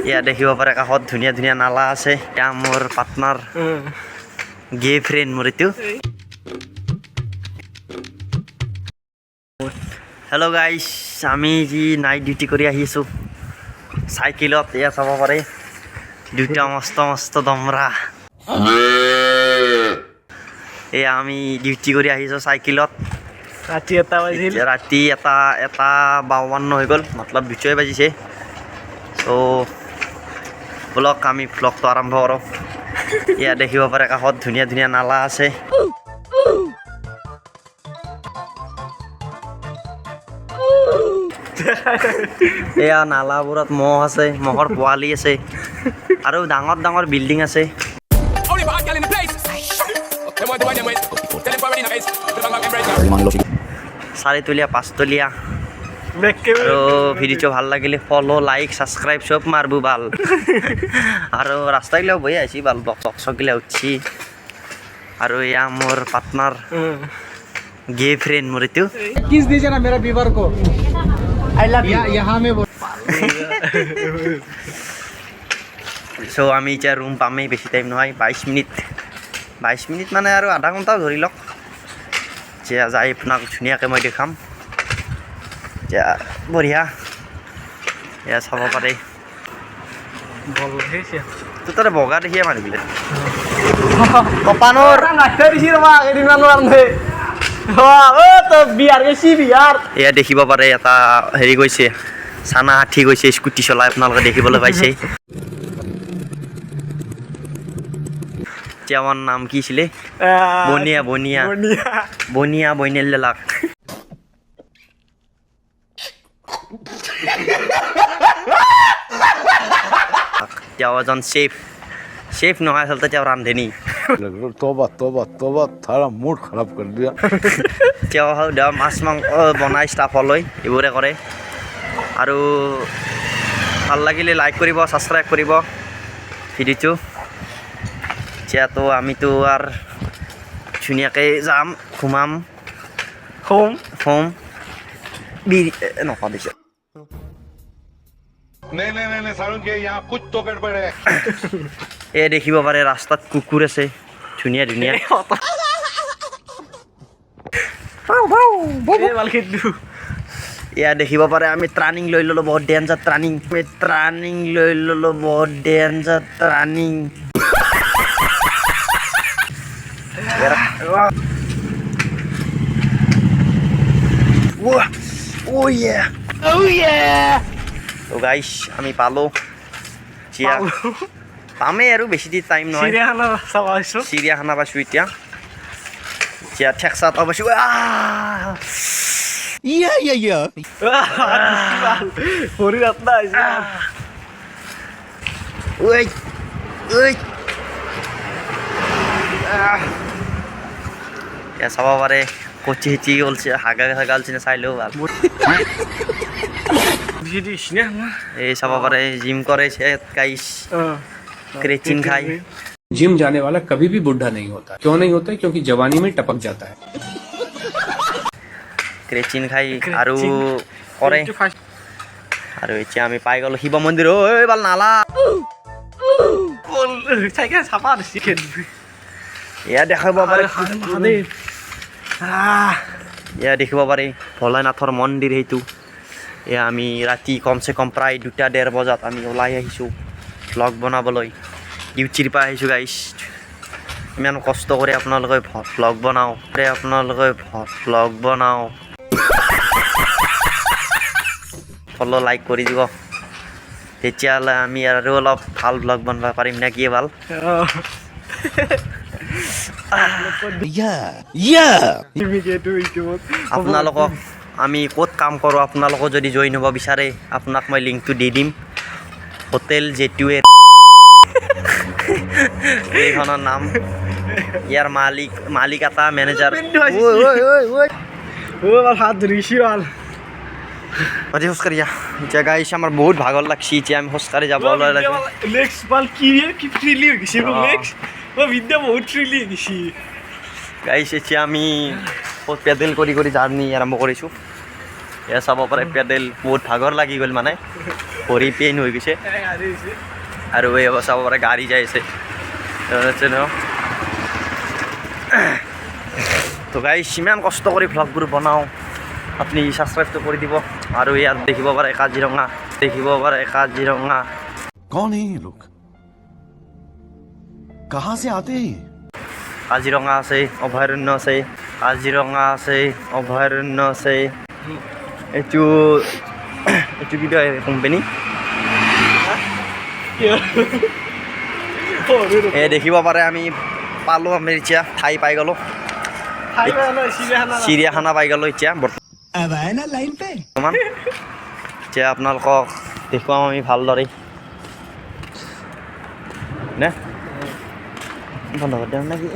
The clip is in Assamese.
ইয়া দেখিব পাৰে কাষত ধুনীয়া ধুনীয়া নালা আছে। এয়া মোৰ পাৰ্টনাৰ গে ফ্ৰেণ্ড মোৰ এইটো। হেল্ল' গাইছ, আমি যি নাইট ডিউটি কৰি আহিছোঁ চাইকেলত। এয়া চাব পাৰে দুটা মস্ত মস্ত দমৰা। এয়া আমি ডিউটি কৰি আহিছোঁ চাইকেলত। ৰাতি এটা 52 হৈ গ'ল, মতলব 2 বাজিছে। চ' আমি ভ্লগটো আৰম্ভ কৰোঁ। এয়া দেখিব পাৰে কাষত ধুনীয়া ধুনীয়া নালা আছে। এয়া নালাবোৰত মহ আছে, মহৰ পোৱালি আছে আৰু ডাঙৰ ডাঙৰ বিল্ডিং আছে। চাৰিতলীয়া 5তলীয়া। আৰু ভিডিঅ'টো ভাল লাগিলে ফ'ল' লাইক ছাবস্ক্ৰাইব চব মাৰবো ভাল। আৰু ৰাস্তাগিলাও বহি আহিছি ভাল, বক্সগিলা উঠছি। আৰু এয়া মোৰ পাৰ্টনাৰ গে ফ্ৰেণ্ড মোৰ এইটো। किस दीजिए ना मेरा बीवर को आई लव यू यहाँ में চ' আমি এতিয়া ৰুম পামেই, বেছি টাইম নহয়, 22 মিনিট মানে আৰু আধা ঘণ্টাও ধৰি লওক। এতিয়া যাই আপোনাক ধুনীয়াকৈ মই দেখাম। এতিয়া বঢ়িয়া এয়া চাব পাৰে। তো তাতে বগা দেখিয়ে মানুহবিলাক কপানৰ এয়া দেখিব পাৰে এটা হেৰি গৈছে, চানা হাঠি গৈছে স্কুটি চলাই, আপোনালোকে দেখিবলৈ পাইছে। এতিয়া আমাৰ নাম কি আছিলে? বনিয়া বইনেলাক। তেওঁ এজন চেফ নহয়, আচলতে তেওঁ ৰান্ধনী। तोबा तोबा तोबा थारा मूड खराब कर दिया। তেওঁ মাছ মাংস বনাই ষ্টাফলৈ এইবোৰে কৰে। আৰু ভাল লাগিলে লাইক কৰিব, ছাবস্ক্ৰাইব কৰিব ভিডিঅ'টো। এতিয়াতো আমিতো আৰু ধুনীয়াকৈ যাম, ঘুমাম, নকওঁ দিছে। नहीं सारुण के यहाँ कुछ तो गड़बड़ है। এই দেখিব পাৰে ৰাস্তাত কুকুৰ আছে ধুনীয়া ধুনীয়া। এয়া দেখিব পাৰে আমি ট্ৰানিং লৈ ল'লোঁ, বহুত ডেঞ্জাৰ ট্ৰানিং। তো গাইছ আমি পালোঁ, পামেই আৰু বেছি টাইম নহয়। চিৰিয়াখানা পাইছোঁ এতিয়া ঠেকচাত পাইছোঁ। চাব পাৰে কচি হিচি গলছে, হাগা গালছে চাই লওঁ ভাল। এই চাব পাৰে জিম কৰে গাইছ, क्रेचिन खाई। जिम जाने वाला कभी भी बुढ़ा नहीं होता। क्यों नहीं होता? क्योंकि जवानी में टपक जाता है। क्रेचिन खाई আৰু কৰে। আৰু এতিয়া আমি পাই গ'লো শিৱ মন্দিৰ। ঐ ভাল নালা এয়া দেখাব পাৰে, এয়া দেখিব পাৰি ভোলানাথৰ মন্দিৰ। সেইটো এয়া আমি ৰাতি কমচে কম প্ৰায় 2:30 বজাত আমি ওলাই আহিছোঁ ভ্লগ বনাবলৈ। ডিউটিৰ পৰা আহিছোঁ গাইছ। ইমান কষ্ট কৰি আপোনালোকে ভ্লগ বনাওঁ, ফ'ল' লাইক কৰি দিব, তেতিয়াহ'লে আমি আৰু অলপ ভাল ভ্লগ বনাব পাৰিম নে কি ভাল। আপোনালোকক আমি ক'ত কাম কৰোঁ, আপোনালোকক যদি জইন হ'ব বিচাৰে আপোনাক মই লিংকটো দি দিম। হোটেল জেটৱে এইখনৰ নাম। ইয়াৰ মালিক এটা মেনেজাৰ। খোজকাঢ়ি যা। এতিয়া গাইছ আমাৰ বহুত ভাগৰ লাগছি, এতিয়া আমি খোজকাঢ়ি যাব গাইছ। এতিয়া আমি পেডেল কৰি জাৰ্ণি আৰম্ভ কৰিছোঁ। এয়া চাব পাৰে পেডেল বহুত ভাগৰ লাগি গ'ল মানে ভৰি পেইন হৈ গৈছে আৰু এই চাব পাৰে গাড়ী যাই আছে তো গাইছ ইমান কষ্ট কৰি ভ্লগবোৰ বনাওঁ আপুনি ছাবস্ক্ৰাইবটো কৰি দিব আৰু ইয়াত দেখিব পাৰে কাজিৰঙা कौन है ये लोग कहाँ से आते हैं কাজিৰঙা আছে অভয়াৰণ্য আছে অভয়াৰণ্য আছে এইটো কিবা কোম্পানী দেখিব পাৰে আমি পালোঁ আমি এতিয়া ঠাই পাই গ'লোঁ চিৰিয়াখানা পাই গ'লোঁ এতিয়া বৰ্তমান এতিয়া আপোনালোকক দেখুৱাম আমি ভালদৰে নে বন্ধ কৰি দিওঁ নেকি